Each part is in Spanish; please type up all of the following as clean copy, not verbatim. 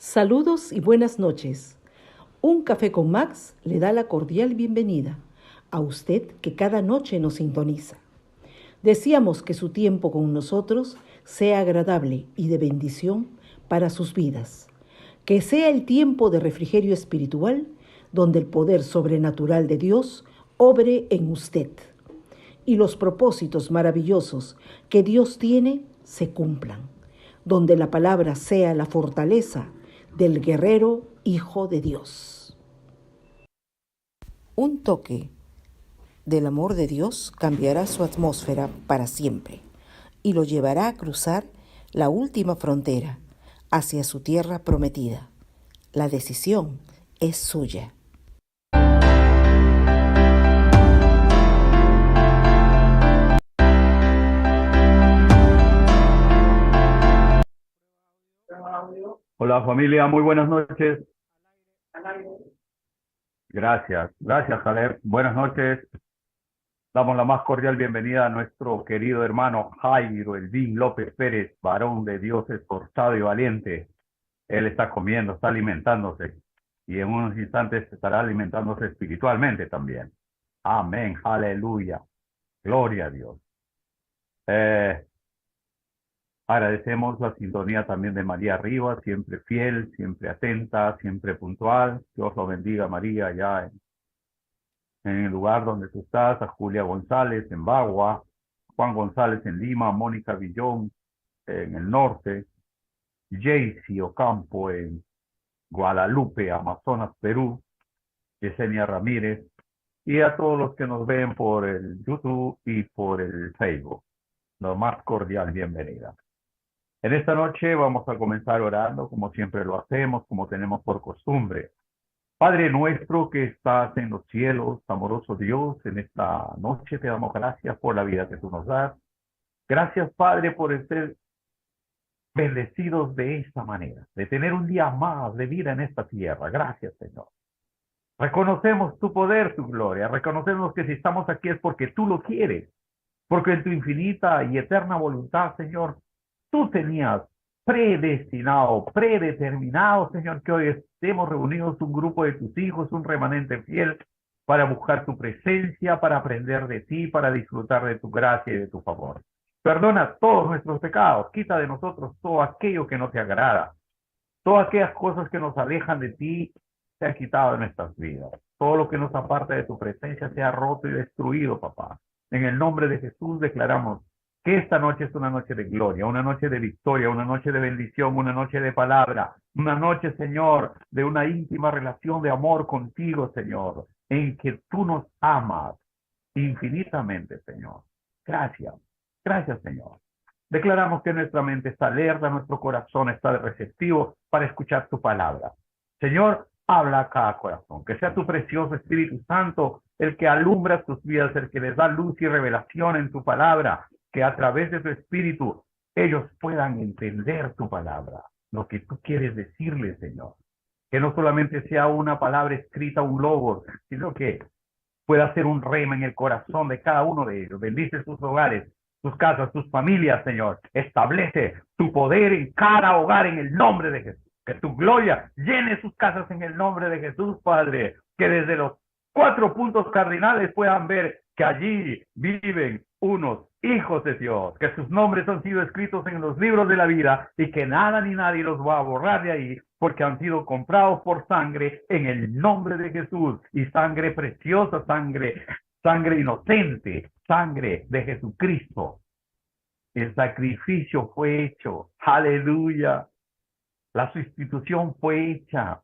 Saludos y buenas noches. Un café con Max le da la cordial bienvenida a usted que cada noche nos sintoniza. Deseamos que su tiempo con nosotros sea agradable y de bendición para sus vidas. Que sea el tiempo de refrigerio espiritual donde el poder sobrenatural de Dios obre en usted y los propósitos maravillosos que Dios tiene se cumplan, donde la palabra sea la fortaleza del guerrero Hijo de Dios. Un toque del amor de Dios cambiará su atmósfera para siempre y lo llevará a cruzar la última frontera hacia su tierra prometida. La decisión es suya. Hola familia, muy buenas noches. Gracias Javier. Buenas noches. Damos la más cordial bienvenida a nuestro querido hermano Jairo Elvín López Pérez, varón de Dios esforzado y valiente. Él está comiendo, está alimentándose y en unos instantes estará alimentándose espiritualmente también. Amén, aleluya, gloria a Dios. Agradecemos la sintonía también de María Rivas, siempre fiel, siempre atenta, siempre puntual. Dios lo bendiga, María, allá en el lugar donde tú estás, a Julia González en Bagua, Juan González en Lima, Mónica Villón en el norte, Jaycee Ocampo en Guadalupe, Amazonas, Perú, Yesenia Ramírez, y a todos los que nos ven por el YouTube y por el Facebook. Lo más cordial bienvenida. En esta noche vamos a comenzar orando, como siempre lo hacemos, como tenemos por costumbre. Padre nuestro que estás en los cielos, amoroso Dios, en esta noche te damos gracias por la vida que tú nos das. Gracias, Padre, por ser bendecidos de esta manera, de tener un día más de vida en esta tierra. Gracias, Señor. Reconocemos tu poder, tu gloria. Reconocemos que si estamos aquí es porque tú lo quieres, porque en tu infinita y eterna voluntad, Señor, tú tenías predestinado, predeterminado, Señor, que hoy estemos reunidos un grupo de tus hijos, un remanente fiel, para buscar tu presencia, para aprender de ti, para disfrutar de tu gracia y de tu favor. Perdona todos nuestros pecados, quita de nosotros todo aquello que no te agrada, todas aquellas cosas que nos alejan de ti, se ha quitado de nuestras vidas. Todo lo que nos aparta de tu presencia sea roto y destruido, papá. En el nombre de Jesús declaramos que esta noche es una noche de gloria, una noche de victoria, una noche de bendición, una noche de palabra, una noche, Señor, de una íntima relación de amor contigo, Señor, en que tú nos amas infinitamente, Señor. Gracias, gracias, Señor. Declaramos que nuestra mente está alerta, nuestro corazón está receptivo para escuchar tu palabra. Señor, habla a cada corazón, que sea tu precioso Espíritu Santo el que alumbra tus vidas, el que les da luz y revelación en tu palabra, que a través de tu Espíritu ellos puedan entender tu palabra, lo que tú quieres decirles, Señor. Que no solamente sea una palabra escrita, un logo, sino que pueda ser un rema en el corazón de cada uno de ellos. Bendice sus hogares, sus casas, sus familias, Señor. Establece tu poder en cada hogar en el nombre de Jesús. Que tu gloria llene sus casas en el nombre de Jesús, Padre. Que desde los 4 puntos cardinales puedan ver que allí viven unos hijos de Dios, que sus nombres han sido escritos en los libros de la vida y que nada ni nadie los va a borrar de ahí, porque han sido comprados por sangre en el nombre de Jesús, y sangre preciosa, sangre inocente, sangre de Jesucristo. El sacrificio fue hecho, aleluya, la sustitución fue hecha.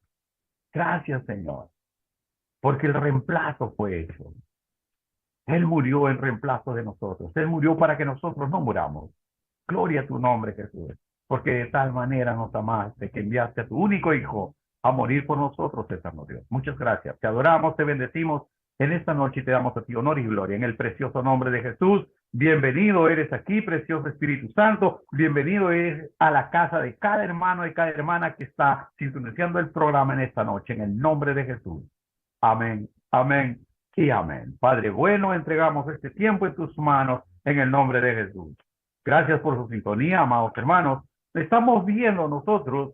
Gracias, Señor, porque el reemplazo fue hecho. Él murió en reemplazo de nosotros. Él murió para que nosotros no muramos. Gloria a tu nombre, Jesús. Porque de tal manera nos amaste que enviaste a tu único Hijo a morir por nosotros, eterno Dios. Muchas gracias. Te adoramos, te bendecimos en esta noche y te damos a ti honor y gloria. En el precioso nombre de Jesús, bienvenido eres aquí, precioso Espíritu Santo. Bienvenido eres a la casa de cada hermano y cada hermana que está sintonizando el programa en esta noche. En el nombre de Jesús. Amén, amén y amén. Padre bueno, entregamos este tiempo en tus manos en el nombre de Jesús. Gracias por su sintonía, amados hermanos. Estamos viendo nosotros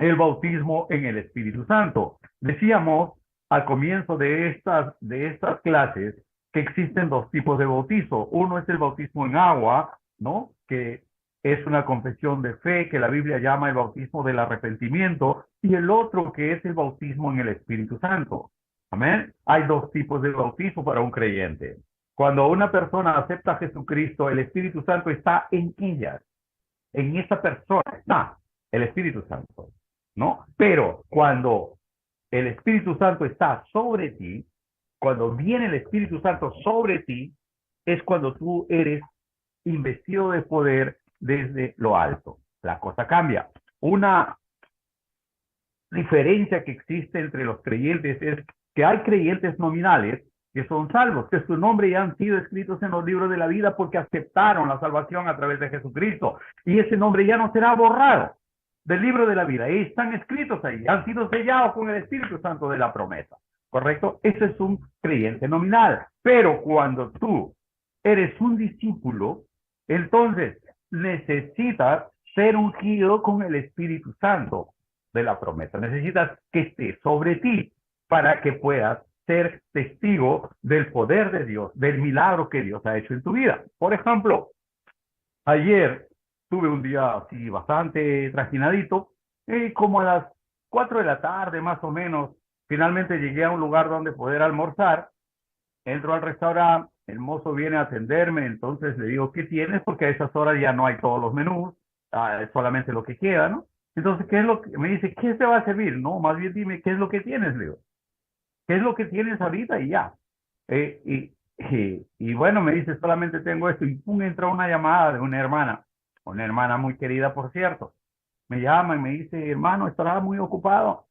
el bautismo en el Espíritu Santo. Decíamos al comienzo de estas clases que existen dos tipos de bautizo. Uno es el bautismo en agua, ¿no? Que es una confesión de fe que la Biblia llama el bautismo del arrepentimiento, y el otro que es el bautismo en el Espíritu Santo. Amén. Hay dos tipos de bautismo para un creyente. Cuando una persona acepta a Jesucristo, el Espíritu Santo está en ella, en esa persona está el Espíritu Santo, ¿no? Pero cuando el Espíritu Santo está sobre ti, cuando viene el Espíritu Santo sobre ti, es cuando tú eres investido de poder desde lo alto. La cosa cambia. Una diferencia que existe entre los creyentes es que hay creyentes nominales que son salvos, que su nombre ya han sido escritos en los libros de la vida porque aceptaron la salvación a través de Jesucristo. Y ese nombre ya no será borrado del libro de la vida. Y están escritos ahí, han sido sellados con el Espíritu Santo de la promesa. ¿Correcto? Ese es un creyente nominal. Pero cuando tú eres un discípulo, entonces necesitas ser ungido con el Espíritu Santo de la promesa. Necesitas que esté sobre ti para que puedas ser testigo del poder de Dios, del milagro que Dios ha hecho en tu vida. Por ejemplo, ayer tuve un día así bastante trajinadito, como a las 4 de la tarde más o menos, finalmente llegué a un lugar donde poder almorzar, entro al restaurante, el mozo viene a atenderme, entonces le digo, ¿qué tienes? Porque a esas horas ya no hay todos los menús, solamente lo que queda, ¿no? Entonces, ¿qué es lo que me dice? ¿Qué te va a servir? No, más bien dime, ¿qué es lo que tienes? Le digo, ¿qué es lo que tienes ahorita? Y ya. Y bueno, me dice, solamente tengo esto. Y pum, entra una llamada de una hermana muy querida, por cierto. Me llama y me dice, hermano, estará muy ocupado.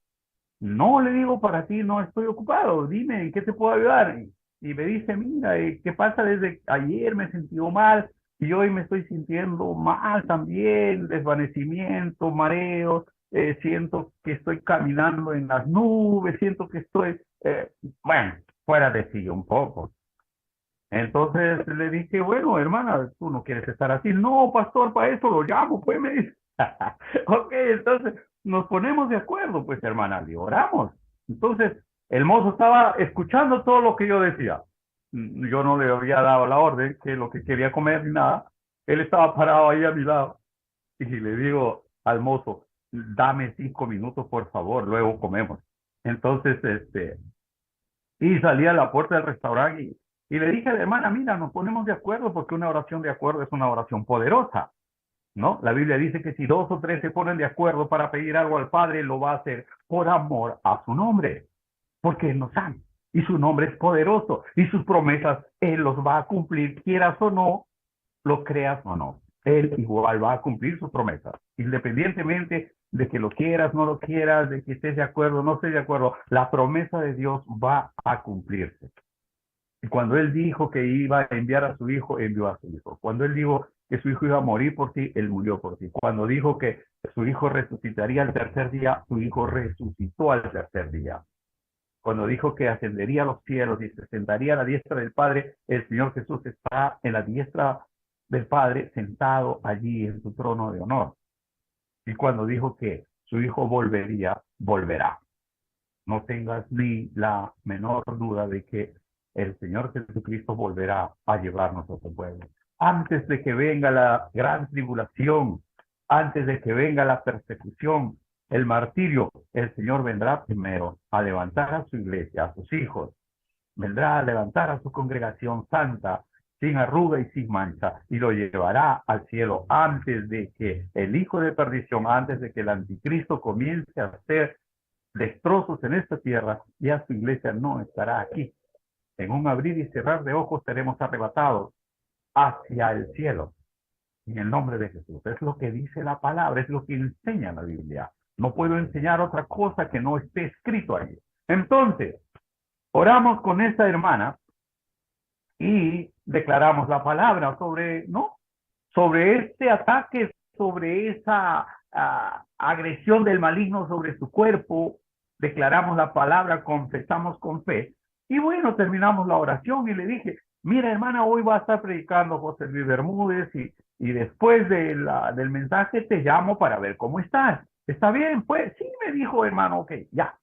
No, le digo, para ti no estoy ocupado. Dime, ¿en qué te puedo ayudar? Y me dice, mira, ¿qué pasa? Desde ayer me he sentido mal y hoy me estoy sintiendo mal también, desvanecimiento, mareo, siento que estoy caminando en las nubes, siento que estoy, bueno, fuera de sí un poco. Entonces le dije, bueno, hermana, tú no quieres estar así. No, pastor, para eso lo llamo, pues me dice. Ok, entonces nos ponemos de acuerdo, pues hermana, le oramos. Entonces, el mozo estaba escuchando todo lo que yo decía. Yo no le había dado la orden, que lo que quería comer ni nada. Él estaba parado ahí a mi lado. Y le digo al mozo, dame 5 minutos, por favor, luego comemos. Entonces, y salí a la puerta del restaurante y le dije a la hermana, mira, nos ponemos de acuerdo porque una oración de acuerdo es una oración poderosa, ¿no? La Biblia dice que si dos o tres se ponen de acuerdo para pedir algo al Padre, lo va a hacer por amor a su nombre, porque Él nos ama y su nombre es poderoso y sus promesas Él los va a cumplir, quieras o no, lo creas o no. Él igual va a cumplir sus promesas, independientemente de que lo quieras, no lo quieras, de que estés de acuerdo, no estés de acuerdo, la promesa de Dios va a cumplirse. Y cuando Él dijo que iba a enviar a su hijo, envió a su hijo. Cuando Él dijo que su hijo iba a morir por ti, Él murió por ti. Cuando dijo que su hijo resucitaría al tercer día, su hijo resucitó al tercer día. Cuando dijo que ascendería a los cielos y se sentaría a la diestra del Padre, el Señor Jesús está en la diestra del Padre, sentado allí en su trono de honor. Y cuando dijo que su hijo volvería, volverá. No tengas ni la menor duda de que el Señor Jesucristo volverá a llevarnos a su pueblo. Antes de que venga la gran tribulación, antes de que venga la persecución, el martirio, el Señor vendrá primero a levantar a su iglesia, a sus hijos. Vendrá a levantar a su congregación santa, sin arruga y sin mancha, y lo llevará al cielo antes de que el hijo de perdición, antes de que el anticristo comience a hacer destrozos en esta tierra, ya su iglesia no estará aquí. En un abrir y cerrar de ojos seremos arrebatados hacia el cielo. En el nombre de Jesús. Es lo que dice la palabra, es lo que enseña la Biblia. No puedo enseñar otra cosa que no esté escrito allí. Entonces, oramos con esta hermana y declaramos la palabra sobre, ¿no? Sobre este ataque, sobre esa agresión del maligno sobre su cuerpo. Declaramos la palabra, confesamos con fe. Y bueno, terminamos la oración y le dije, mira hermana, hoy va a estar predicando José Luis Bermúdez y después del mensaje te llamo para ver cómo estás. ¿Está bien? Pues sí, me dijo, hermano, ok, ya.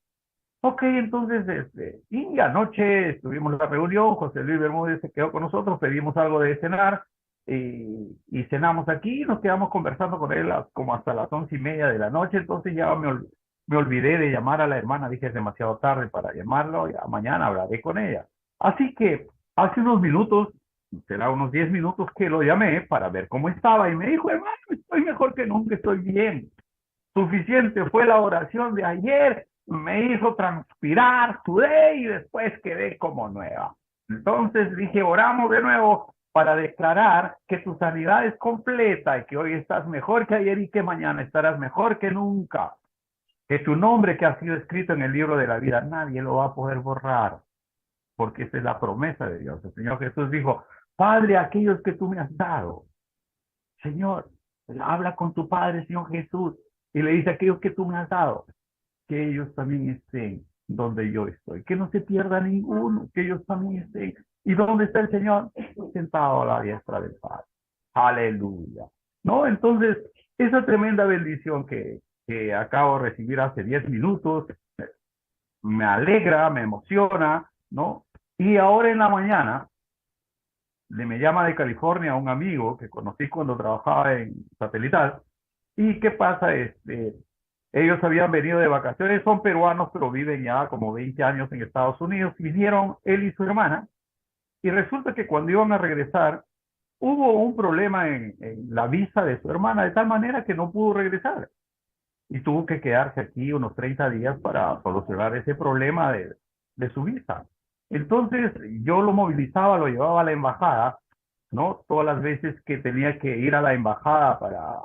Ok, entonces, y anoche tuvimos la reunión, José Luis Bermúdez se quedó con nosotros, pedimos algo de cenar y cenamos aquí, nos quedamos conversando con él como hasta las 11:30 de la noche, entonces ya me olvidé de llamar a la hermana, dije es demasiado tarde para llamarlo, ya mañana hablaré con ella. Así que hace unos minutos, será unos 10 minutos que lo llamé para ver cómo estaba y me dijo, hermano, estoy mejor que nunca, estoy bien. Suficiente fue la oración de ayer, me hizo transpirar, sudé y después quedé como nueva. Entonces dije, oramos de nuevo para declarar que tu sanidad es completa y que hoy estás mejor que ayer y que mañana estarás mejor que nunca. Que tu nombre que ha sido escrito en el libro de la vida, nadie lo va a poder borrar, porque esa es la promesa de Dios. El Señor Jesús dijo, Padre, aquellos que tú me has dado, Señor, habla con tu Padre, Señor Jesús, y le dice a aquellos que tú me has dado, que ellos también estén donde yo estoy, que no se pierda ninguno, que ellos también estén. ¿Y dónde está el Señor? Sentado a la diestra del Padre. Aleluya. ¿No? Entonces, esa tremenda bendición que acabo de recibir hace 10 minutos, me alegra, me emociona, ¿no? Y ahora en la mañana, me llama de California un amigo que conocí cuando trabajaba en Satelital. ¿Y qué pasa? Ellos habían venido de vacaciones, son peruanos, pero viven ya como 20 años en Estados Unidos. Vinieron él y su hermana, y resulta que cuando iban a regresar, hubo un problema en la visa de su hermana, de tal manera que no pudo regresar. Y tuvo que quedarse aquí unos 30 días para solucionar ese problema de su visa. Entonces yo lo movilizaba, lo llevaba a la embajada, ¿no? Todas las veces que tenía que ir a la embajada para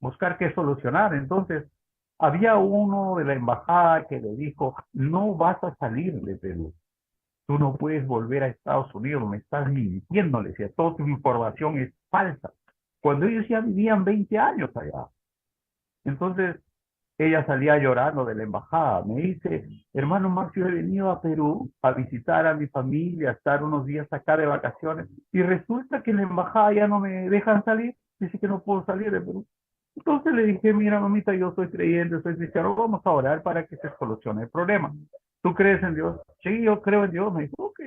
buscar qué solucionar. Entonces había uno de la embajada que le dijo, no vas a salir de Perú, tú no puedes volver a Estados Unidos, me estás mintiendo, le decía, toda tu información es falsa. Cuando ellos ya vivían 20 años allá. Entonces ella salía llorando de la embajada. Me dice, hermano Max, yo he venido a Perú a visitar a mi familia, a estar unos días acá de vacaciones, y resulta que en la embajada ya no me dejan salir, dice que no puedo salir de Perú. Entonces le dije, mira mamita, yo soy creyente, soy cristiano, vamos a orar para que se solucione el problema. ¿Tú crees en Dios? Sí, yo creo en Dios. Me dijo, ok.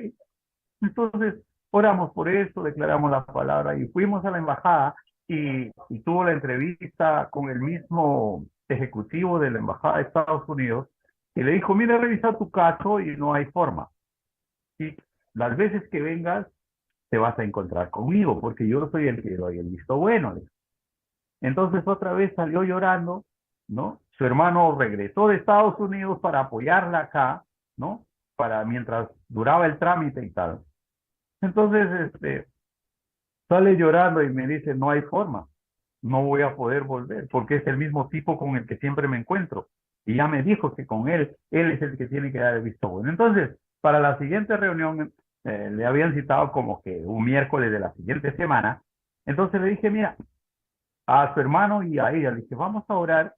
Entonces, oramos por eso, declaramos la palabra y fuimos a la embajada y tuvo la entrevista con el mismo ejecutivo de la embajada de Estados Unidos y le dijo, mira, revisa tu caso y no hay forma. Y las veces que vengas te vas a encontrar conmigo porque yo soy el que doy el visto bueno. Entonces otra vez salió llorando, ¿no? Su hermano regresó de Estados Unidos para apoyarla acá, ¿no? Para mientras duraba el trámite y tal. Entonces, sale llorando y me dice, no hay forma, no voy a poder volver, porque es el mismo tipo con el que siempre me encuentro. Y ya me dijo que con él es el que tiene que dar el visto bueno. Entonces, para la siguiente reunión, le habían citado como que un miércoles de la siguiente semana. Entonces le dije, mira, a su hermano y a ella, le dije, vamos a orar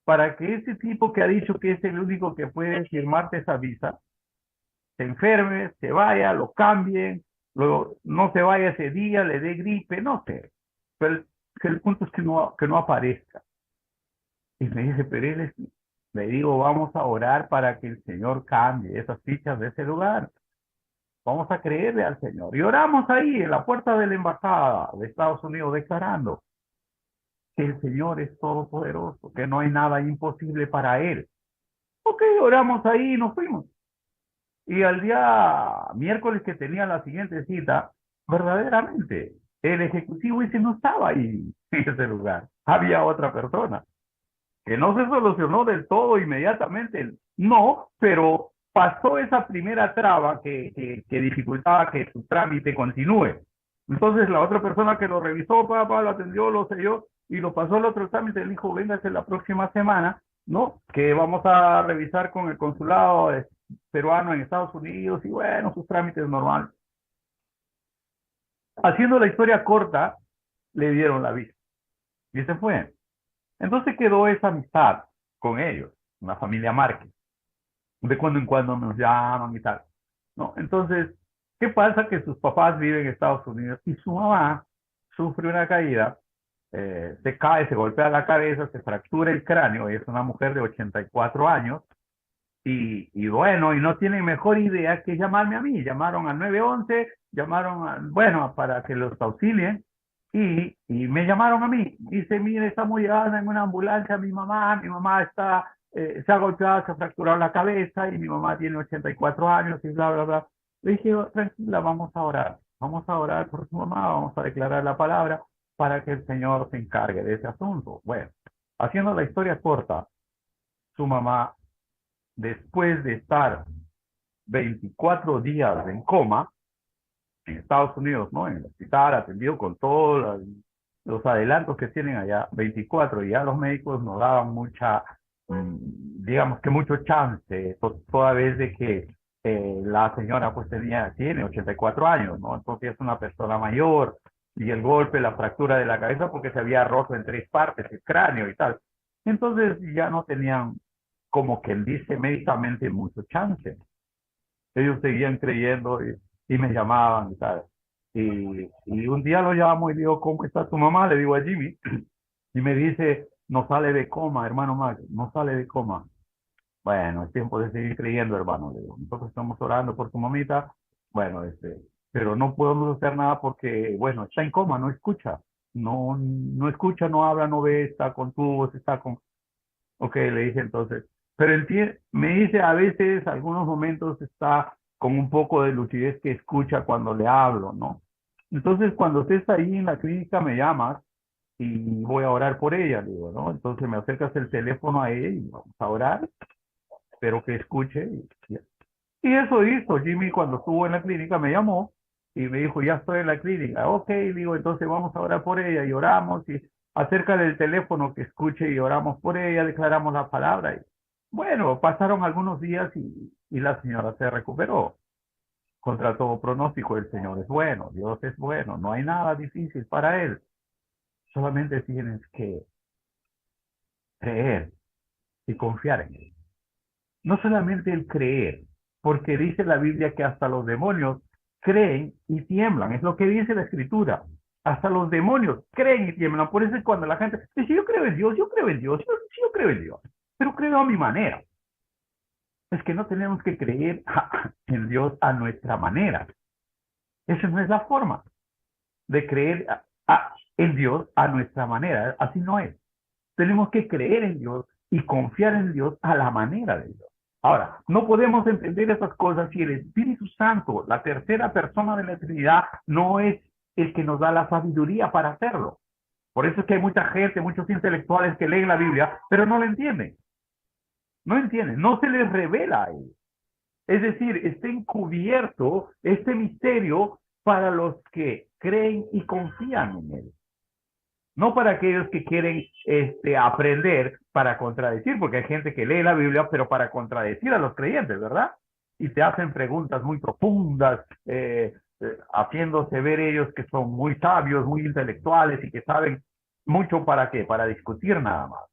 para que ese tipo que ha dicho que es el único que puede firmarte esa visa, se enferme, se vaya, lo cambien, luego no se vaya ese día, le dé gripe, no sé. Pero el punto es que no aparezca. Y me dice, pero él le digo, vamos a orar para que el Señor cambie esas fichas de ese lugar. Vamos a creerle al Señor. Y oramos ahí en la puerta de la embajada de Estados Unidos declarando que el Señor es todopoderoso, que no hay nada imposible para Él. Ok, oramos ahí y nos fuimos. Y al día miércoles que tenía la siguiente cita, verdaderamente, el ejecutivo ese no estaba ahí en ese lugar. Había otra persona que no se solucionó del todo inmediatamente. No, pero pasó esa primera traba que dificultaba que su trámite continúe. Entonces la otra persona que lo revisó, lo atendió, lo selló y lo pasó al otro trámite. Le dijo, véngase la próxima semana, ¿no? Que vamos a revisar con el consulado peruano en Estados Unidos y bueno, sus trámites normales. Haciendo la historia corta, le dieron la visa y se fue. Entonces quedó esa amistad con ellos, una familia Márquez. De cuando en cuando nos llaman y tal, ¿no? Entonces, ¿qué pasa? Que sus papás viven en Estados Unidos y su mamá sufre una caída se cae, se golpea la cabeza, se fractura el cráneo, es una mujer de 84 años, y bueno, y no tienen mejor idea que llamarme a mí. Llamaron al 911, llamaron, bueno, para que los auxilien, y me llamaron a mí. Dice, mire, estamos llegando en una ambulancia, mi mamá está, se ha golpeado, se ha fracturado la cabeza, y mi mamá tiene 84 años, y bla, bla, bla. Le dije, "Oh, tranquila, vamos a orar por su mamá, vamos a declarar la palabra para que el Señor se encargue de ese asunto". Bueno, haciendo la historia corta, su mamá, después de estar 24 días en coma en Estados Unidos, ¿no? En el hospital, atendido con todos los adelantos que tienen allá, 24, y ya los médicos nos daban mucha, digamos que mucho chance, toda vez de que la señora pues tiene 84 años, ¿no? Entonces es una persona mayor, y el golpe, la fractura de la cabeza, porque se había roto en 3 partes el cráneo y tal. Entonces ya no tenían, como quien dice médicamente, mucho chance. Ellos seguían creyendo, y me llamaban y tal. Y un día lo llamo y digo, ¿cómo está tu mamá? Le digo a Jimmy, y me dice, no sale de coma, hermano Max, no sale de coma. Bueno, es tiempo de seguir creyendo, hermano. Le digo, nosotros estamos orando por tu mamita. Bueno, pero no podemos hacer nada porque, bueno, está en coma, no escucha. No escucha, no habla, no ve, está con tubos, está con... Ok, le dije entonces, pero me dice a veces, algunos momentos está con un poco de lucidez, que escucha cuando le hablo, ¿no? Entonces, cuando estés ahí en la clínica, me llamas y voy a orar por ella, digo, ¿no? Entonces me acercas el teléfono a ella y vamos a orar, espero que escuche. Y eso hizo. Jimmy, cuando estuvo en la clínica, me llamó y me dijo, ya estoy en la clínica. Ok, digo, entonces vamos a orar por ella, y oramos, y acerca del teléfono que escuche, y oramos por ella, declaramos la palabra. Y bueno, pasaron algunos días, y la señora se recuperó. Contra todo pronóstico, el Señor es bueno, Dios es bueno, no hay nada difícil para Él. Solamente tienes que creer y confiar en Él. No solamente el creer, porque dice la Biblia que hasta los demonios creen y tiemblan. Es lo que dice la Escritura. Hasta los demonios creen y tiemblan. Por eso es cuando la gente dice, yo creo en Dios, yo creo en Dios, yo creo en Dios, pero creo a mi manera. Es que no tenemos que creer en Dios a nuestra manera. Esa no es la forma de creer en Dios a nuestra manera. Así no es. Tenemos que creer en Dios y confiar en Dios a la manera de Dios. Ahora, no podemos entender esas cosas si el Espíritu Santo, la tercera persona de la Trinidad, no es el que nos da la sabiduría para hacerlo. Por eso es que hay mucha gente, muchos intelectuales que leen la Biblia, pero no la entienden. No entienden, no se les revela a ellos. Es decir, está encubierto este misterio para los que creen y confían en él. No para aquellos que quieren aprender para contradecir, porque hay gente que lee la Biblia, pero para contradecir a los creyentes, ¿verdad? Y te hacen preguntas muy profundas, haciéndose ver ellos que son muy sabios, muy intelectuales, y que saben mucho. ¿Para qué? Para discutir nada más,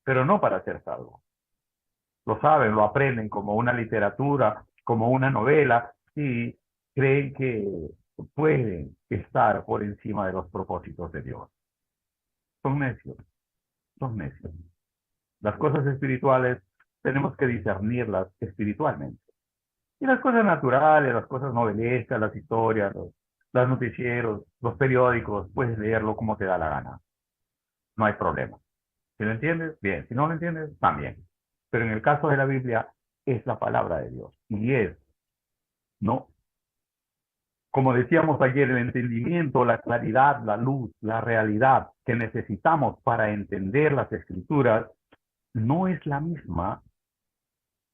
pero no para ser salvos. Lo saben, lo aprenden como una literatura, como una novela, y creen que pueden estar por encima de los propósitos de Dios. Son necios, son necios. Las cosas espirituales tenemos que discernirlas espiritualmente. Y las cosas naturales, las cosas novelescas, las historias, los noticieros, los periódicos, puedes leerlo como te da la gana. No hay problema. Si lo entiendes, bien. Si no lo entiendes, también. Pero en el caso de la Biblia, es la palabra de Dios. Y es, ¿no? Como decíamos ayer, el entendimiento, la claridad, la luz, la realidad que necesitamos para entender las Escrituras no es la misma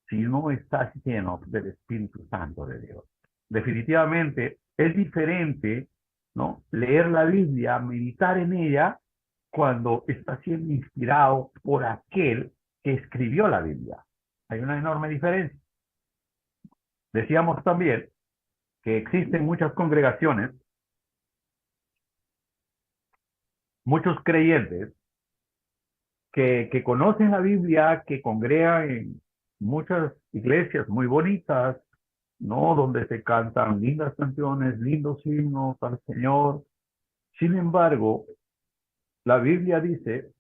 si no estás lleno del Espíritu Santo de Dios. Definitivamente es diferente, ¿no? Leer la Biblia, meditar en ella, cuando está siendo inspirado por aquel que escribió la Biblia. Hay una enorme diferencia. Decíamos también que existen muchas congregaciones, muchos creyentes que conocen la Biblia, que congregan en muchas iglesias muy bonitas, ¿no? Donde se cantan lindas canciones, lindos himnos al Señor. Sin embargo, La Biblia dice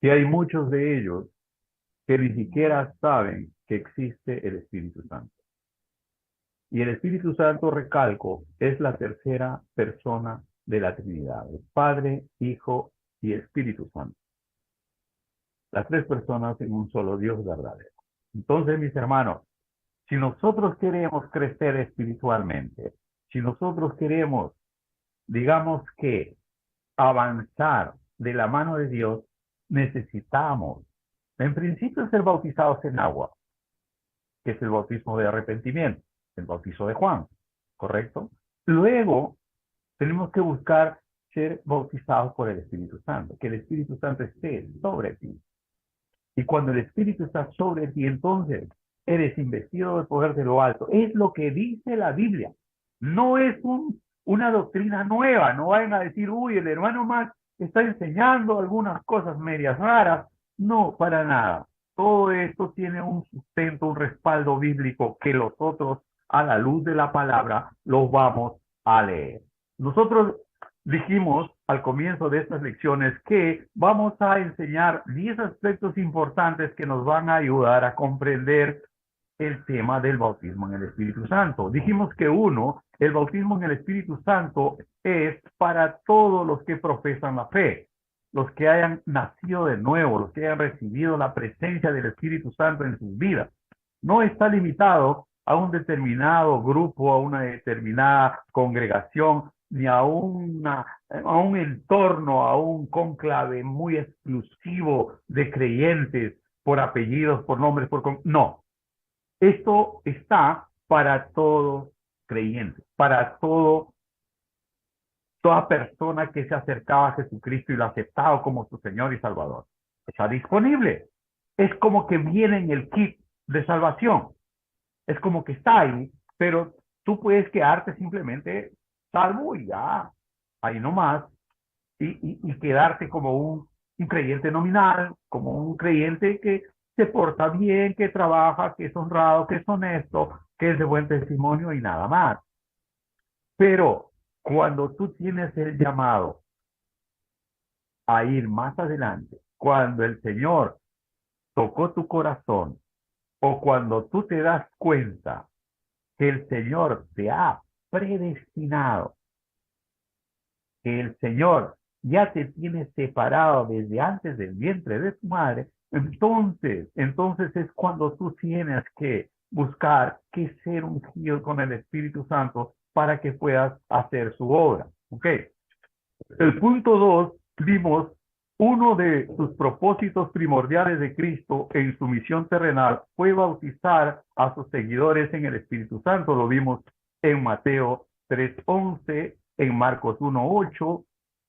que hay muchos de ellos que ni siquiera saben que existe el Espíritu Santo. Y el Espíritu Santo, recalco, es la tercera persona de la Trinidad, el Padre, Hijo y Espíritu Santo. Las tres personas en un solo Dios verdadero. Entonces, mis hermanos, si nosotros queremos crecer espiritualmente, si nosotros queremos, digamos que, avanzar de la mano de Dios, necesitamos, en principio, ser bautizados en agua, que es el bautismo de arrepentimiento, el bautizo de Juan, ¿correcto? Luego, tenemos que buscar ser bautizados por el Espíritu Santo, que el Espíritu Santo esté sobre ti. Y cuando el Espíritu está sobre ti, entonces eres investido del poder de lo alto. Es lo que dice la Biblia. No es una doctrina nueva. No vayan a decir, uy, el hermano Max está enseñando algunas cosas medias raras. No, para nada. Todo esto tiene un sustento, un respaldo bíblico que nosotros, a la luz de la palabra, los vamos a leer. Nosotros dijimos al comienzo de estas lecciones que vamos a enseñar 10 aspectos importantes que nos van a ayudar a comprender el tema del bautismo en el Espíritu Santo. Dijimos que uno, el bautismo en el Espíritu Santo es para todos los que profesan la fe, los que hayan nacido de nuevo, los que hayan recibido la presencia del Espíritu Santo en sus vidas. No está limitado a un determinado grupo, a una determinada congregación, ni a un entorno, a un cónclave muy exclusivo de creyentes por apellidos, por nombres, no. Esto está para todo creyente, para toda persona que se acercaba a Jesucristo y lo ha aceptado como su Señor y Salvador. Está disponible. Es como que viene en el kit de salvación. Es como que está ahí, pero tú puedes quedarte simplemente salvo y ya, ahí nomás, y quedarte como un creyente nominal, como un creyente que se porta bien, que trabaja, que es honrado, que es honesto, que es de buen testimonio y nada más. Pero cuando tú tienes el llamado a ir más adelante, cuando el Señor tocó tu corazón, o cuando tú te das cuenta que el Señor te ha predestinado, que el Señor ya te tiene separado desde antes del vientre de tu madre, entonces es cuando tú tienes que buscar que ser ungido con el Espíritu Santo para que puedas hacer su obra. ¿Ok? El punto 2, vimos uno de sus propósitos primordiales de Cristo en su misión terrenal fue bautizar a sus seguidores en el Espíritu Santo. Lo vimos en Mateo 3:11, en Marcos 1:8,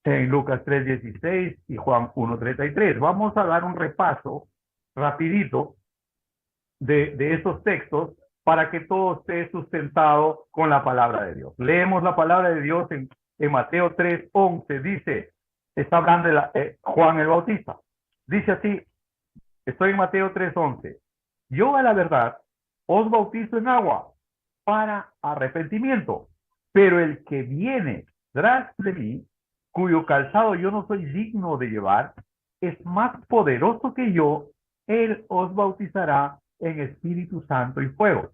en Lucas 3:16 y Juan 1:33. Vamos a dar un repaso rapidito de esos textos para que todo esté sustentado con la palabra de Dios. Leemos la palabra de Dios en Mateo 3:11, dice, está hablando de Juan el Bautista. Dice así, estoy en Mateo 3:11. Yo a la verdad os bautizo en agua para arrepentimiento, pero el que viene tras de mí, cuyo calzado yo no soy digno de llevar, es más poderoso que yo, él os bautizará en Espíritu Santo y fuego.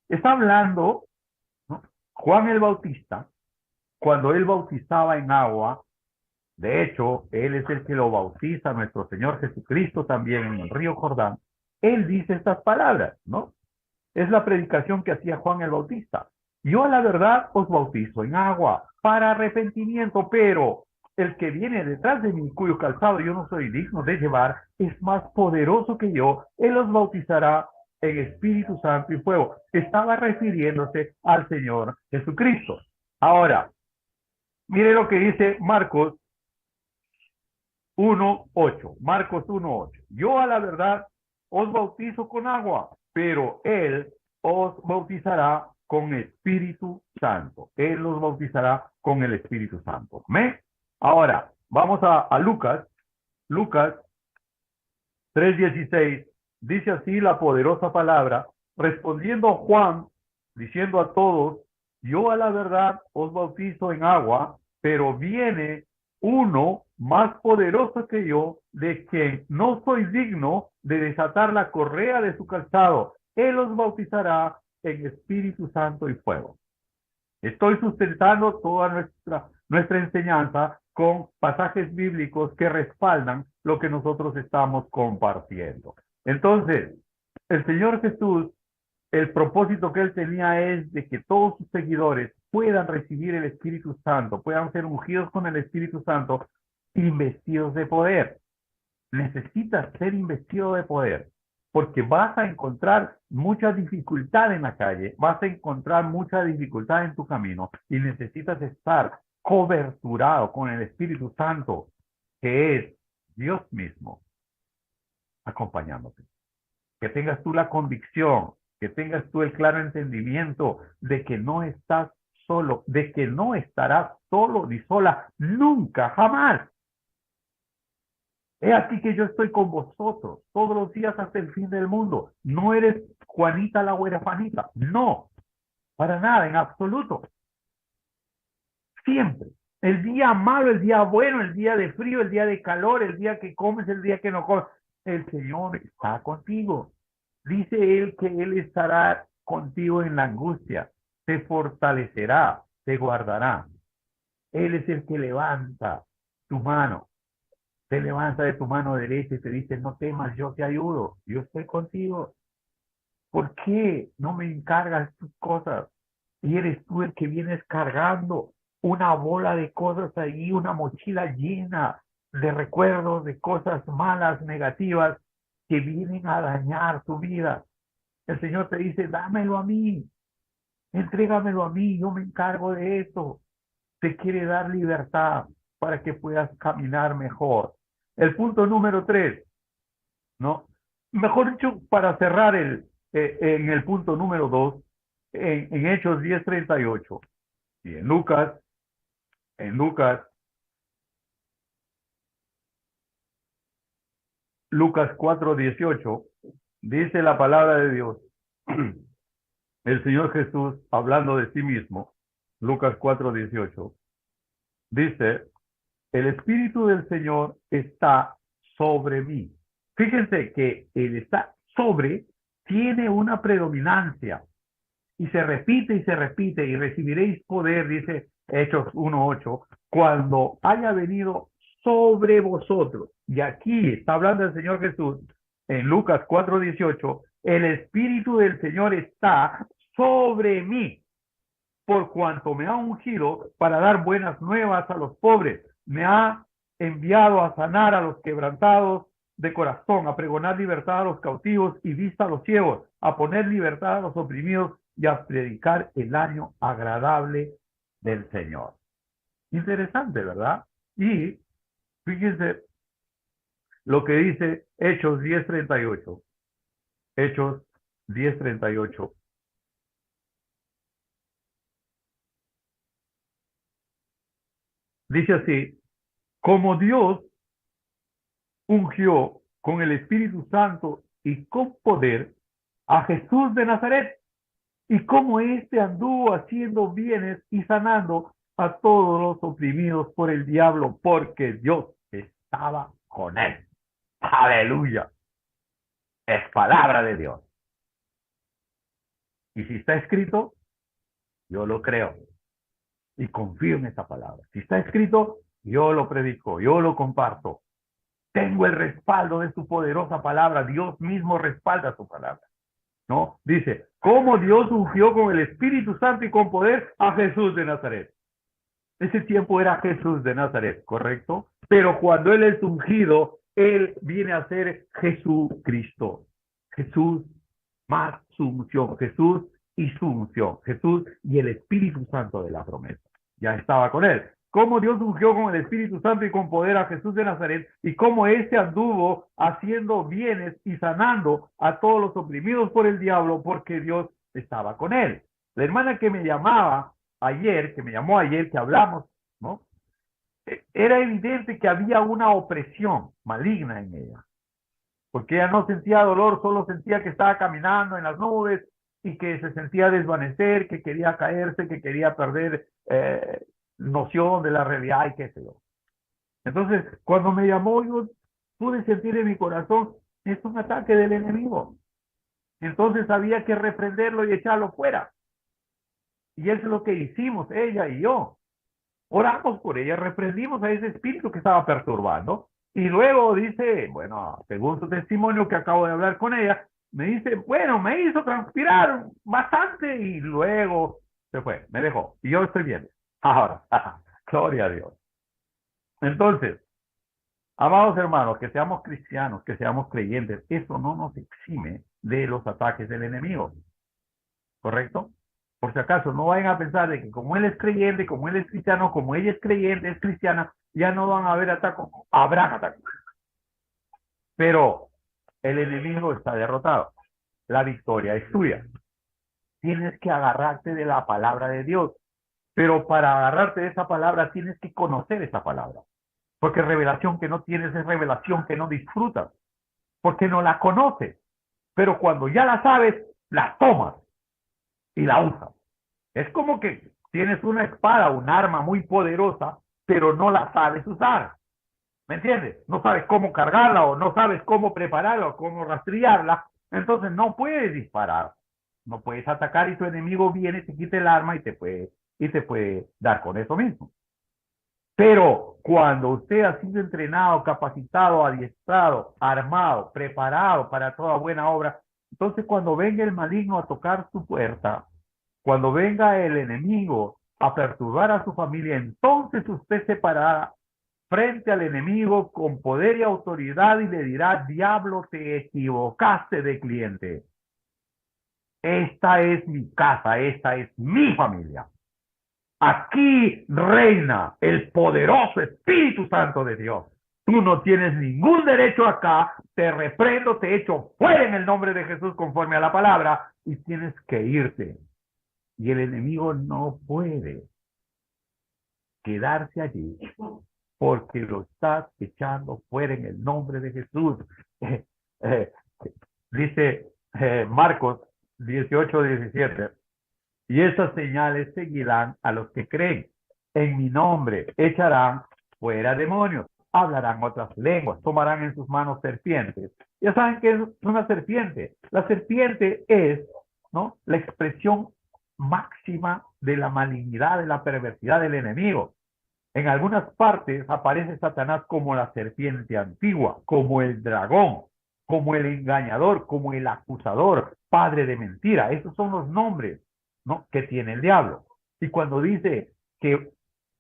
Está hablando, ¿no?, Juan el Bautista, cuando él bautizaba en agua. De hecho, él es el que lo bautiza a nuestro Señor Jesucristo también en el río Jordán. Él dice estas palabras, ¿no? Es la predicación que hacía Juan el Bautista. Yo a la verdad os bautizo en agua para arrepentimiento, pero el que viene detrás de mí, cuyo calzado yo no soy digno de llevar, es más poderoso que yo. Él os bautizará en Espíritu Santo y fuego. Estaba refiriéndose al Señor Jesucristo. Ahora, mire lo que dice Marcos 1:8. Marcos 1:8. Yo a la verdad os bautizo con agua, pero él os bautizará con Espíritu Santo. Él los bautizará con el Espíritu Santo. ¿Me? Ahora, vamos a Lucas. Lucas 3:16. Dice así la poderosa palabra. Respondiendo Juan, diciendo a todos, yo a la verdad os bautizo en agua, pero viene uno más poderoso que yo, de quien no soy digno de desatar la correa de su calzado. Él los bautizará en Espíritu Santo y fuego. Estoy sustentando toda nuestra enseñanza con pasajes bíblicos que respaldan lo que nosotros estamos compartiendo. Entonces, el Señor Jesús, el propósito que él tenía es de que todos sus seguidores puedan recibir el Espíritu Santo, puedan ser ungidos con el Espíritu Santo, investidos de poder. Necesitas ser investido de poder, porque vas a encontrar mucha dificultad en la calle, vas a encontrar mucha dificultad en tu camino y necesitas estar coberturado con el Espíritu Santo, que es Dios mismo, acompañándote. Que tengas tú la convicción, que tengas tú el claro entendimiento de que no estás solo, de que no estarás solo ni sola, nunca, jamás. He aquí que yo estoy con vosotros todos los días hasta el fin del mundo. No eres Juanita la huerfanita. No, para nada, en absoluto. Siempre. El día malo, el día bueno, el día de frío, el día de calor, el día que comes, el día que no comes. El Señor está contigo. Dice Él que Él estará contigo en la angustia. Te fortalecerá, te guardará. Él es el que levanta tu mano. Te levanta de tu mano derecha y te dice, no temas, yo te ayudo, yo estoy contigo. ¿Por qué no me encargas tus cosas? Y eres tú el que vienes cargando una bola de cosas ahí, una mochila llena de recuerdos, de cosas malas, negativas, que vienen a dañar tu vida. El Señor te dice, dámelo a mí, entrégamelo a mí, yo me encargo de eso. Te quiere dar libertad para que puedas caminar mejor. El punto número 3, ¿no? Mejor dicho, para cerrar en el punto número 2, en Hechos 10:38 y en Lucas 4:18, dice la palabra de Dios, el Señor Jesús hablando de sí mismo, Lucas 4:18, dice, el Espíritu del Señor está sobre mí. Fíjense que el está sobre tiene una predominancia y se repite y recibiréis poder, dice Hechos 1:8, cuando haya venido sobre vosotros. Y aquí está hablando el Señor Jesús en Lucas 4:18, el Espíritu del Señor está sobre mí, por cuanto me ha ungido para dar buenas nuevas a los pobres, me ha enviado a sanar a los quebrantados de corazón, a pregonar libertad a los cautivos y vista a los ciegos, a poner libertad a los oprimidos y a predicar el año agradable del Señor. Interesante, ¿verdad? Y fíjense lo que dice Hechos 10:38. Hechos 10:38. Dice así, como Dios ungió con el Espíritu Santo y con poder a Jesús de Nazaret, y como éste anduvo haciendo bienes y sanando a todos los oprimidos por el diablo, porque Dios estaba con él. Aleluya. Es palabra de Dios. Y si está escrito, yo lo creo y confío en esa palabra. Si está escrito, yo lo predico, yo lo comparto. Tengo el respaldo de su poderosa palabra. Dios mismo respalda su palabra. ¿No? Dice, cómo Dios ungió con el Espíritu Santo y con poder a Jesús de Nazaret. Ese tiempo era Jesús de Nazaret, ¿correcto? Pero cuando Él es ungido, Él viene a ser Jesucristo. Jesús más su unción. Jesús y su unción. Jesús y el Espíritu Santo de la promesa. Ya estaba con Él. Cómo Dios ungió con el Espíritu Santo y con poder a Jesús de Nazaret, y cómo éste anduvo haciendo bienes y sanando a todos los oprimidos por el diablo, porque Dios estaba con él. La hermana que me llamaba ayer, que me llamó ayer, que hablamos, ¿no? Era evidente que había una opresión maligna en ella, porque ella no sentía dolor, solo sentía que estaba caminando en las nubes y que se sentía desvanecer, que quería caerse, que quería perder noción de la realidad y qué sé yo. Entonces, cuando me llamó, yo pude sentir en mi corazón, es un ataque del enemigo. Entonces había que reprenderlo y echarlo fuera. Y eso es lo que hicimos, ella y yo. Oramos por ella, reprendimos a ese espíritu que estaba perturbando. Y luego dice, bueno, según su testimonio que acabo de hablar con ella, me dice, bueno, me hizo transpirar bastante y luego se fue, me dejó. Y yo estoy bien. Ahora, gloria a Dios. Entonces, amados hermanos, que seamos cristianos, que seamos creyentes, eso no nos exime de los ataques del enemigo, ¿correcto? Por si acaso, no vayan a pensar de que como él es creyente, como él es cristiano, como ella es creyente, es cristiana, ya no van a haber ataques, habrán ataques. Pero el enemigo está derrotado. La victoria es tuya. Tienes que agarrarte de la palabra de Dios. Pero para agarrarte de esa palabra tienes que conocer esa palabra. Porque revelación que no tienes es revelación que no disfrutas. Porque no la conoces. Pero cuando ya la sabes, la tomas y la usas. Es como que tienes una espada, un arma muy poderosa, pero no la sabes usar. ¿Me entiendes? No sabes cómo cargarla o no sabes cómo prepararla o cómo rastrearla. Entonces no puedes disparar. No puedes atacar y tu enemigo viene, te quita el arma y te puede dar con eso mismo. Pero cuando usted ha sido entrenado, capacitado, adiestrado, armado, preparado para toda buena obra, entonces cuando venga el maligno a tocar su puerta, cuando venga el enemigo a perturbar a su familia, entonces usted se parará frente al enemigo con poder y autoridad y le dirá, diablo, te equivocaste de cliente. Esta es mi casa, esta es mi familia. Aquí reina el poderoso Espíritu Santo de Dios. Tú no tienes ningún derecho acá, te reprendo, te echo fuera en el nombre de Jesús conforme a la palabra y tienes que irte. Y el enemigo no puede quedarse allí porque lo estás echando fuera en el nombre de Jesús. Eh, dice Marcos 18:17, y esas señales seguirán a los que creen. En mi nombre echarán fuera demonios, hablarán otras lenguas, tomarán en sus manos serpientes. Ya saben que es una serpiente. La serpiente es, ¿no?, la expresión máxima de la malignidad, de la perversidad del enemigo. En algunas partes aparece Satanás como la serpiente antigua, como el dragón, como el engañador, como el acusador, padre de mentira. Esos son los nombres, ¿no?, que tiene el diablo. Y cuando dice que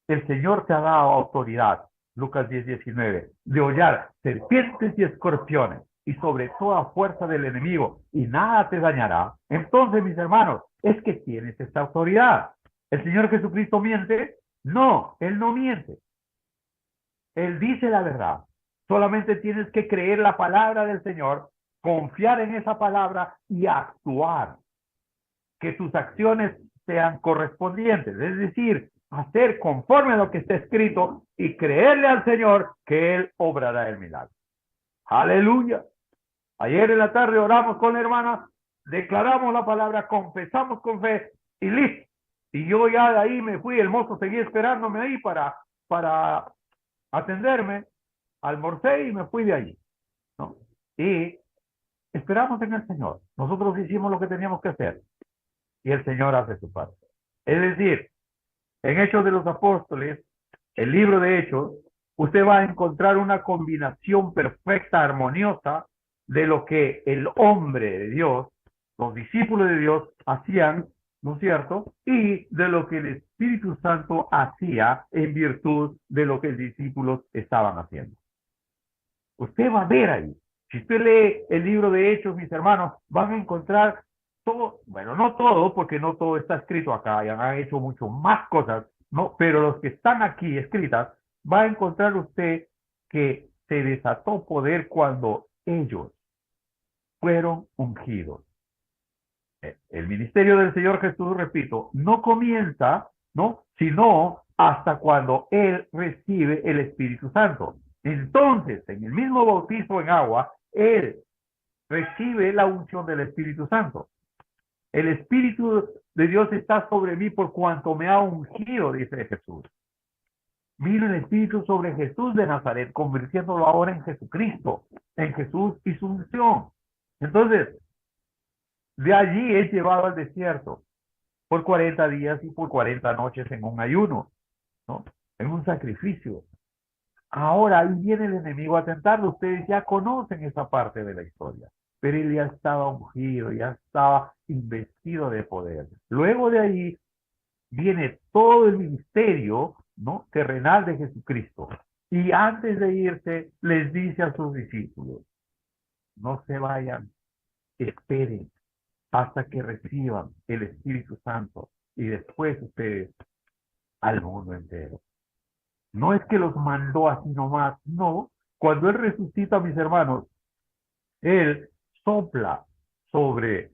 el Señor te ha dado autoridad, Lucas 10:19, de hollar serpientes y escorpiones y sobre toda fuerza del enemigo y nada te dañará, entonces, mis hermanos, es que tienes esta autoridad. ¿El Señor Jesucristo miente? No, Él no miente. Él dice la verdad. Solamente tienes que creer la palabra del Señor, confiar en esa palabra y actuar. Que tus acciones sean correspondientes. Es decir, hacer conforme a lo que está escrito y creerle al Señor que Él obrará el milagro. Aleluya. Ayer en la tarde oramos con la hermana, declaramos la palabra, confesamos con fe y listo. Y yo ya de ahí me fui, el mozo seguía esperándome ahí para atenderme, almorcé y me fui de allí, ¿no? Y esperamos en el Señor. Nosotros hicimos lo que teníamos que hacer y el Señor hace su parte. Es decir, en Hechos de los Apóstoles, el libro de Hechos, usted va a encontrar una combinación perfecta, armoniosa, de lo que el hombre de Dios, los discípulos de Dios hacían, ¿no es cierto? Y de lo que el Espíritu Santo hacía en virtud de lo que los discípulos estaban haciendo. Usted va a ver ahí. Si usted lee el libro de Hechos, mis hermanos, van a encontrar todo, bueno, no todo, porque no todo está escrito acá, y han hecho mucho más cosas, ¿no? Pero los que están aquí escritas, va a encontrar usted que se desató poder cuando ellos fueron ungidos. El ministerio del Señor Jesús, repito, no comienza, ¿no?, sino hasta cuando Él recibe el Espíritu Santo. Entonces, en el mismo bautismo en agua, Él recibe la unción del Espíritu Santo. El Espíritu de Dios está sobre mí por cuanto me ha ungido, dice Jesús. Vino el Espíritu sobre Jesús de Nazaret, convirtiéndolo ahora en Jesucristo, en Jesús y su unción. Entonces, de allí es llevado al desierto por 40 días y por 40 noches en un ayuno, ¿no? En un sacrificio. Ahora ahí viene el enemigo a tentarlo. Ustedes ya conocen esa parte de la historia, pero él ya estaba ungido, ya estaba investido de poder. Luego de ahí viene todo el ministerio, ¿no?, terrenal de Jesucristo. Y antes de irse, les dice a sus discípulos, no se vayan, esperen hasta que reciban el Espíritu Santo y después ustedes al mundo entero. No es que los mandó así nomás, no. Cuando Él resucita, mis hermanos, Él sopla sobre,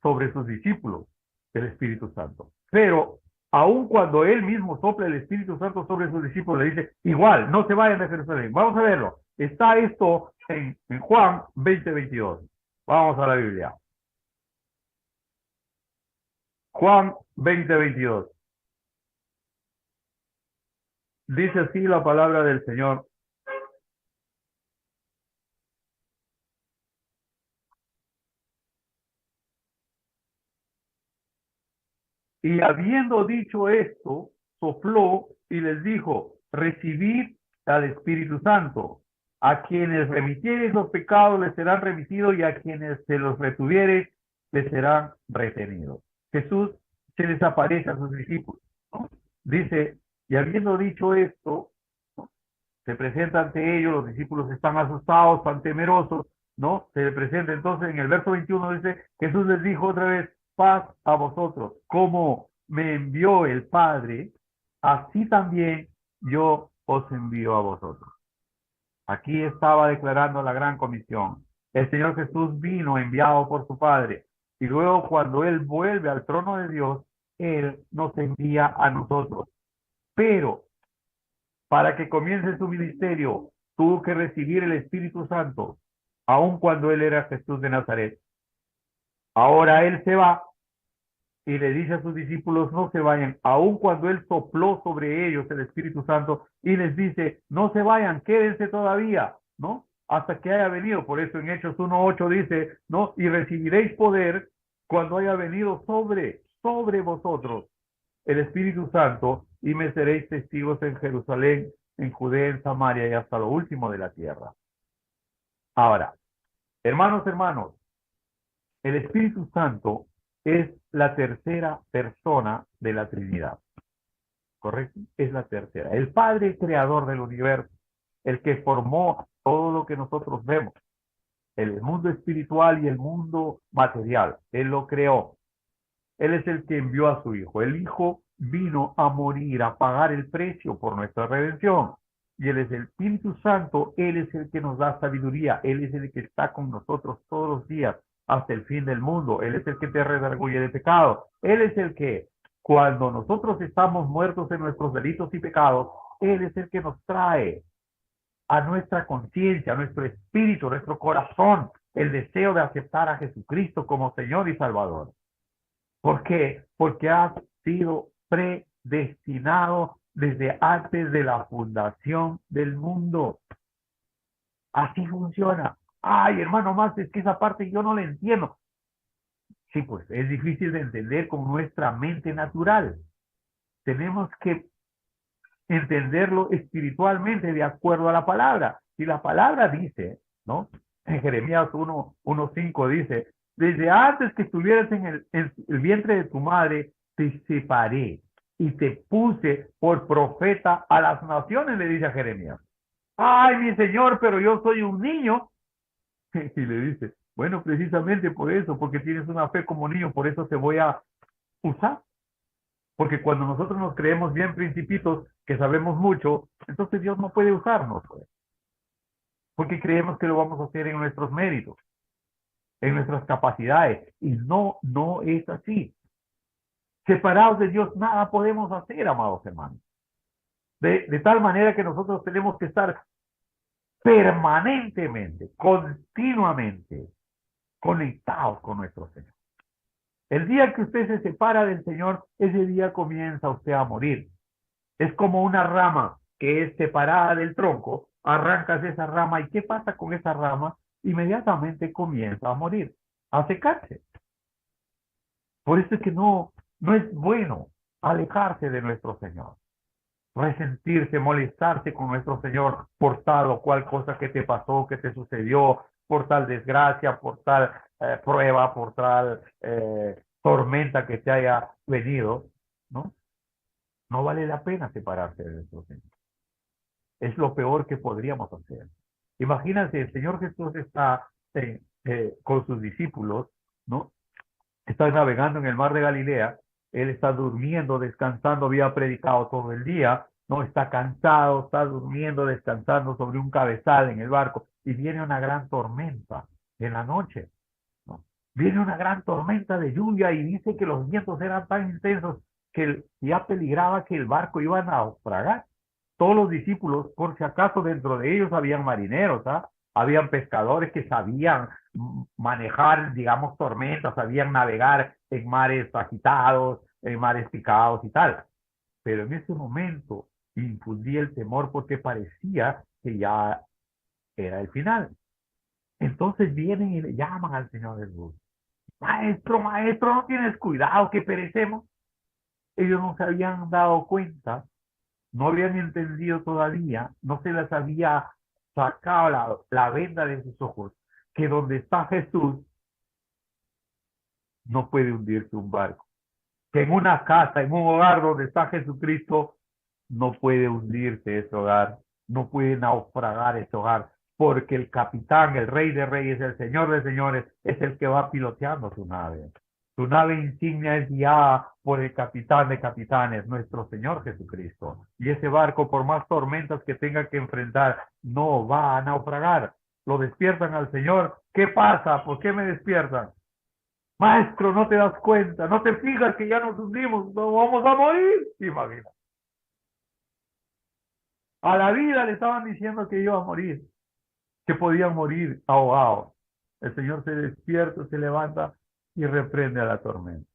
sobre sus discípulos el Espíritu Santo. Pero aun cuando Él mismo sopla el Espíritu Santo sobre sus discípulos, le dice, igual, no se vayan de Jerusalén. Vamos a verlo. Está esto en Juan 20:22. Vamos a la Biblia. Juan 20:22. Dice así la palabra del Señor. Y habiendo dicho esto, sopló y les dijo, recibid al Espíritu Santo. A quienes remitieres los pecados les serán remitidos y a quienes se los retuviere les serán retenidos. Jesús se les aparece a sus discípulos, ¿no? Dice, y habiendo dicho esto, ¿no?, se presenta ante ellos, los discípulos están asustados, están temerosos, ¿no? Se le presenta entonces en el verso 21, dice, Jesús les dijo otra vez, paz a vosotros, como me envió el Padre, así también yo os envío a vosotros. Aquí estaba declarando la gran comisión. El Señor Jesús vino enviado por su Padre, y luego cuando Él vuelve al trono de Dios, Él nos envía a nosotros. Pero para que comience su ministerio, tuvo que recibir el Espíritu Santo, aun cuando Él era Jesús de Nazaret. Ahora Él se va y le dice a sus discípulos, no se vayan, aun cuando Él sopló sobre ellos el Espíritu Santo y les dice, no se vayan, quédense todavía, ¿no? Hasta que haya venido. Por eso en Hechos 1:8 dice, ¿no? Y recibiréis poder cuando haya venido sobre vosotros el Espíritu Santo y me seréis testigos en Jerusalén, en Judea, en Samaria y hasta lo último de la tierra. Ahora, hermanos, el Espíritu Santo es la tercera persona de la Trinidad, ¿correcto? Es la tercera. El Padre creador del universo, el que formó todo lo que nosotros vemos, el mundo espiritual y el mundo material. Él lo creó. Él es el que envió a su Hijo. El Hijo vino a morir, a pagar el precio por nuestra redención. Y Él es el Espíritu Santo, Él es el que nos da sabiduría, Él es el que está con nosotros todos los días hasta el fin del mundo. Él es el que te redarguye de pecado. Él es el que, cuando nosotros estamos muertos en nuestros delitos y pecados, Él es el que nos trae a nuestra conciencia, a nuestro espíritu, a nuestro corazón, el deseo de aceptar a Jesucristo como Señor y Salvador. ¿Por qué? Porque has sido predestinado desde antes de la fundación del mundo. Así funciona. Ay, hermano Max, es que esa parte yo no la entiendo. Sí, pues es difícil de entender con nuestra mente natural. Tenemos que entenderlo espiritualmente de acuerdo a la palabra. Y la palabra dice, ¿no? En Jeremías 1:5 dice, desde antes que estuvieras en el vientre de tu madre, te separé y te puse por profeta a las naciones, le dice a Jeremías. Ay, mi Señor, pero yo soy un niño. Y le dice, bueno, precisamente por eso, porque tienes una fe como niño, por eso te voy a usar. Porque cuando nosotros nos creemos bien principitos, que sabemos mucho, entonces Dios no puede usarnos, pues, porque creemos que lo vamos a hacer en nuestros méritos, en nuestras capacidades, y no es así. Separados de Dios, nada podemos hacer, amados hermanos. De tal manera que nosotros tenemos que estar permanentemente, continuamente, conectados con nuestro Señor. El día que usted se separa del Señor, ese día comienza usted a morir. Es como una rama que es separada del tronco, arrancas esa rama y ¿qué pasa con esa rama? Inmediatamente comienza a morir, a secarse. Por eso es que no es bueno alejarse de nuestro Señor, resentirse, molestarse con nuestro Señor por tal o cual cosa que te pasó, que te sucedió, por tal desgracia, por tal prueba, por tal tormenta que te haya venido, ¿no? No vale la pena separarse de nuestro Señor. Es lo peor que podríamos hacer. Imagínense, el Señor Jesús está con sus discípulos, ¿no? Está navegando en el mar de Galilea, él está durmiendo, descansando, había predicado todo el día, no está cansado, está durmiendo, descansando sobre un cabezal en el barco, y viene una gran tormenta en la noche, ¿no? Viene una gran tormenta de lluvia y dice que los vientos eran tan intensos que ya peligraba que el barco iba a naufragar. Todos los discípulos, por si acaso dentro de ellos habían marineros, ¿ah? Habían pescadores que sabían manejar, digamos, tormentas, sabían navegar en mares agitados, en mares picados y tal. Pero en ese momento infundía el temor porque parecía que ya era el final. Entonces vienen y le llaman al Señor Jesús. Maestro, maestro, ¿no tienes cuidado que perecemos? Ellos no se habían dado cuenta, no habían entendido todavía, no se les había sacado la venda de sus ojos, que donde está Jesús no puede hundirse un barco. Que en una casa, en un hogar donde está Jesucristo, no puede hundirse ese hogar, no puede naufragar ese hogar, porque el capitán, el rey de reyes, el señor de señores, es el que va piloteando su nave. Su nave insignia es guiada por el capitán de capitanes, nuestro Señor Jesucristo. Y ese barco, por más tormentas que tenga que enfrentar, no va a naufragar. Lo despiertan al Señor. ¿Qué pasa? ¿Por qué me despiertan? Maestro, no te das cuenta, no te fijas que ya nos hundimos, no vamos a morir. Imagina. A la vida le estaban diciendo que iba a morir, que podían morir ahogados. El Señor se despierta, se levanta y reprende a la tormenta.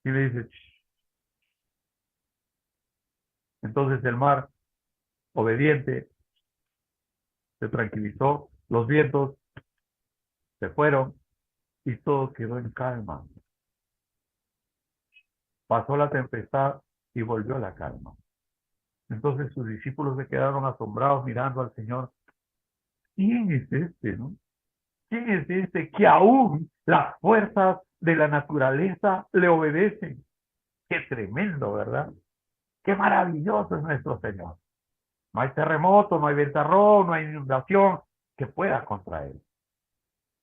Y le dice, "Shh". Entonces el mar, obediente, se tranquilizó, los vientos se fueron y todo quedó en calma. Pasó la tempestad y volvió la calma. Entonces sus discípulos se quedaron asombrados mirando al Señor. ¿Quién es este, no? ¿Quién es este que aún las fuerzas de la naturaleza le obedecen? Qué tremendo, ¿verdad? Qué maravilloso es nuestro Señor. No hay terremoto, no hay ventarrón, no hay inundación que pueda contra Él.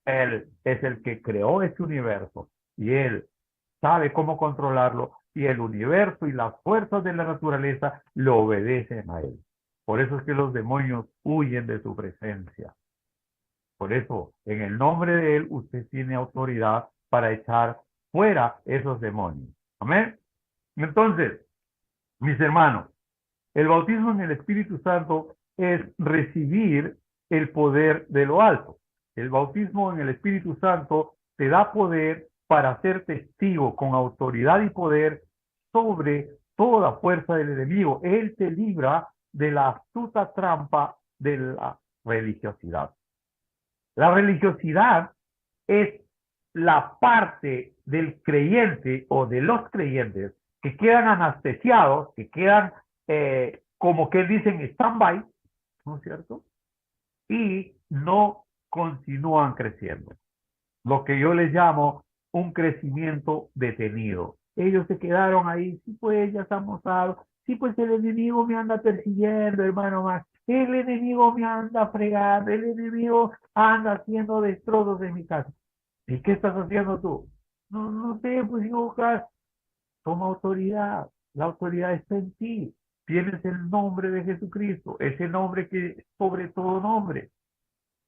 Él es el que creó este universo y Él sabe cómo controlarlo y el universo y las fuerzas de la naturaleza le obedecen a Él. Por eso es que los demonios huyen de su presencia. Por eso, en el nombre de Él, usted tiene autoridad para echar fuera esos demonios. Amén. Entonces, mis hermanos, el bautismo en el Espíritu Santo es recibir el poder de lo alto. El bautismo en el Espíritu Santo te da poder para ser testigo con autoridad y poder sobre toda fuerza del enemigo. Él te libra de la astuta trampa de la religiosidad. La religiosidad es la parte del creyente o de los creyentes que quedan anestesiados, que quedan como que dicen stand-by, ¿no es cierto? Y no continúan creciendo. Lo que yo les llamo un crecimiento detenido. Ellos se quedaron ahí, sí pues ya estamos salvos, sí pues el enemigo me anda persiguiendo, hermano más, el enemigo me anda fregando, el enemigo anda haciendo destrozos en mi casa. ¿Y qué estás haciendo tú? No, no sé, pues yo toma autoridad, la autoridad está en ti. Tienes el nombre de Jesucristo, ese nombre que sobre todo nombre,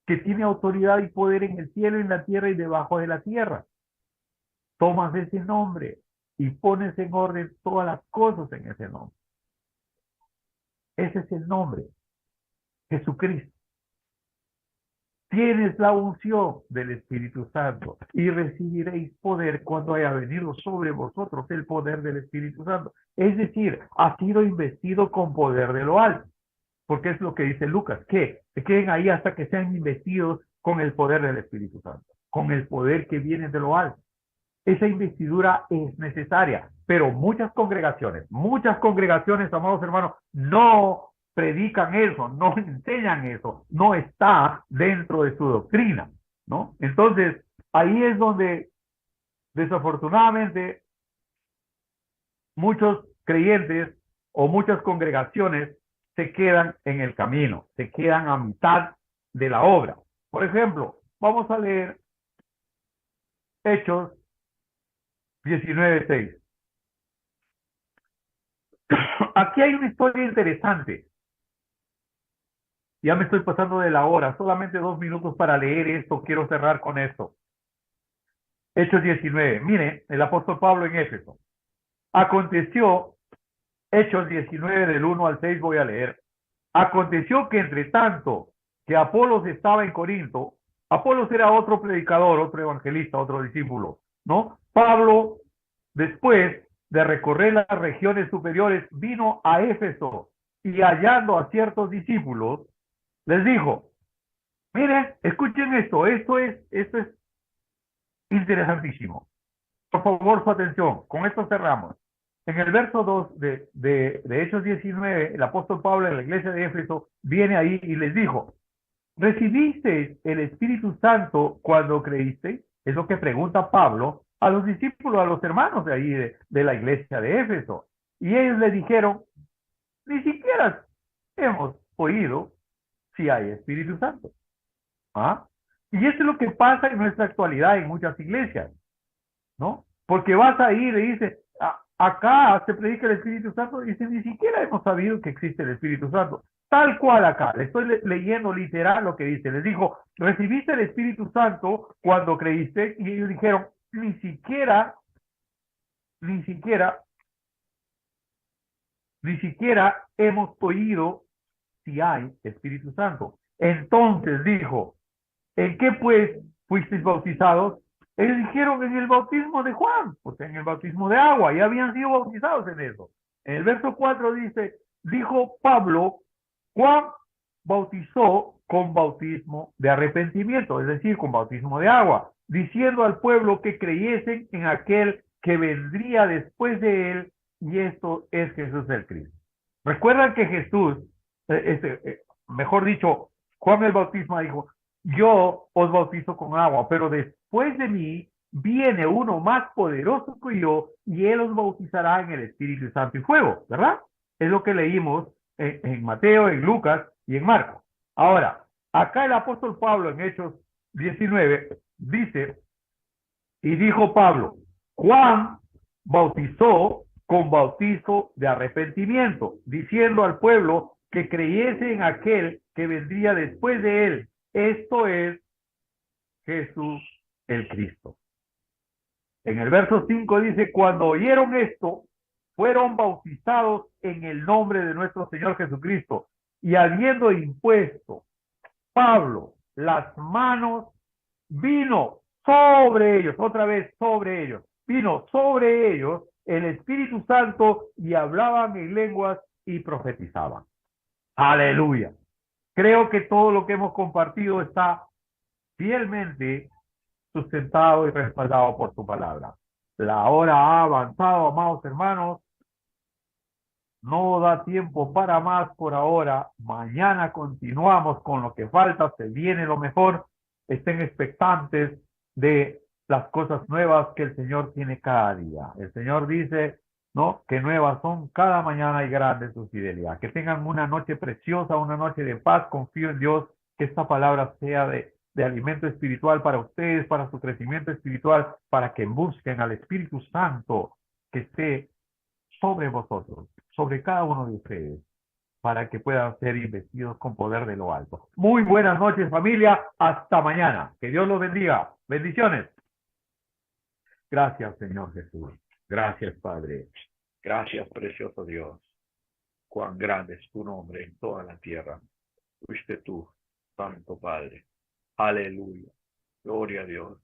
que tiene autoridad y poder en el cielo, en la tierra y debajo de la tierra. Tomas ese nombre y pones en orden todas las cosas en ese nombre. Ese es el nombre, Jesucristo. tienes la unción del Espíritu Santo y recibiréis poder cuando haya venido sobre vosotros el poder del Espíritu Santo. Es decir, ha sido investido con poder de lo alto, porque es lo que dice Lucas, que se queden ahí hasta que sean investidos con el poder del Espíritu Santo, con el poder que viene de lo alto. Esa investidura es necesaria, pero muchas congregaciones, amados hermanos, no predican eso, no enseñan eso, no está dentro de su doctrina, ¿no? Entonces, ahí es donde desafortunadamente muchos creyentes o muchas congregaciones se quedan en el camino, se quedan a mitad de la obra. Por ejemplo, vamos a leer Hechos 19:6. Aquí hay una historia interesante. Ya me estoy pasando de la hora, solamente 2 minutos para leer esto, quiero cerrar con esto. Hechos 19, mire, el apóstol Pablo en Éfeso. Aconteció, Hechos 19 del 1 al 6 voy a leer. Aconteció que entre tanto que Apolos estaba en Corinto, Apolos era otro predicador, otro evangelista, otro discípulo, ¿no? Pablo, después de recorrer las regiones superiores, vino a Éfeso y hallando a ciertos discípulos, les dijo, miren, escuchen esto es interesantísimo. Por favor, su atención, con esto cerramos. En el verso 2 de Hechos 19, el apóstol Pablo en la iglesia de Éfeso viene ahí y les dijo, ¿recibisteis el Espíritu Santo cuando creísteis? Es lo que pregunta Pablo a los discípulos, a los hermanos de ahí de la iglesia de Éfeso. Y ellos le dijeron, ni siquiera hemos oído si hay Espíritu Santo. ¿Ah? Y eso es lo que pasa en nuestra actualidad en muchas iglesias, ¿no? Porque vas ahí y le dices, acá se predica el Espíritu Santo, y dice, ni siquiera hemos sabido que existe el Espíritu Santo. Tal cual acá, le estoy leyendo literal lo que dice. Les dijo, recibiste el Espíritu Santo cuando creíste, y ellos dijeron, ni siquiera hemos oído si hay Espíritu Santo. Entonces dijo, ¿en qué pues fuisteis bautizados? Ellos dijeron en el bautismo de Juan, pues en el bautismo de agua, y habían sido bautizados en eso. En el verso 4 dice, dijo Pablo, Juan bautizó con bautismo de arrepentimiento, es decir, con bautismo de agua, diciendo al pueblo que creyesen en aquel que vendría después de él, y esto es Jesús el Cristo. Recuerdan que Jesús, mejor dicho, Juan el Bautista dijo, yo os bautizo con agua, pero después de mí viene uno más poderoso que yo y él os bautizará en el Espíritu Santo y fuego, ¿verdad? Es lo que leímos en Mateo, en Lucas y en Marcos. Ahora, acá el apóstol Pablo en Hechos 19 dice, y dijo Pablo, Juan bautizó con bautizo de arrepentimiento, diciendo al pueblo que creyese en aquel que vendría después de él, esto es Jesús el Cristo. En el verso 5 dice, cuando oyeron esto, fueron bautizados en el nombre de nuestro Señor Jesucristo, y habiendo impuesto Pablo las manos, vino sobre ellos, otra vez sobre ellos, vino sobre ellos el Espíritu Santo y hablaban en lenguas y profetizaban. Aleluya. Creo que todo lo que hemos compartido está fielmente sustentado y respaldado por tu palabra. La hora ha avanzado, amados hermanos. No da tiempo para más por ahora. Mañana continuamos con lo que falta. Se viene lo mejor. Estén expectantes de las cosas nuevas que el Señor tiene cada día. El Señor dice, ¿no?, que nuevas son cada mañana y grande su fidelidad. Que tengan una noche preciosa, una noche de paz. Confío en Dios que esta palabra sea de alimento espiritual para ustedes, para su crecimiento espiritual, para que busquen al Espíritu Santo que esté sobre vosotros, sobre cada uno de ustedes, para que puedan ser investidos con poder de lo alto. Muy buenas noches, familia. Hasta mañana. Que Dios los bendiga. Bendiciones. Gracias, Señor Jesús. Gracias, Padre. Gracias, precioso Dios. Cuán grande es tu nombre en toda la tierra. Fuiste tú, Santo Padre. Aleluya. Gloria a Dios.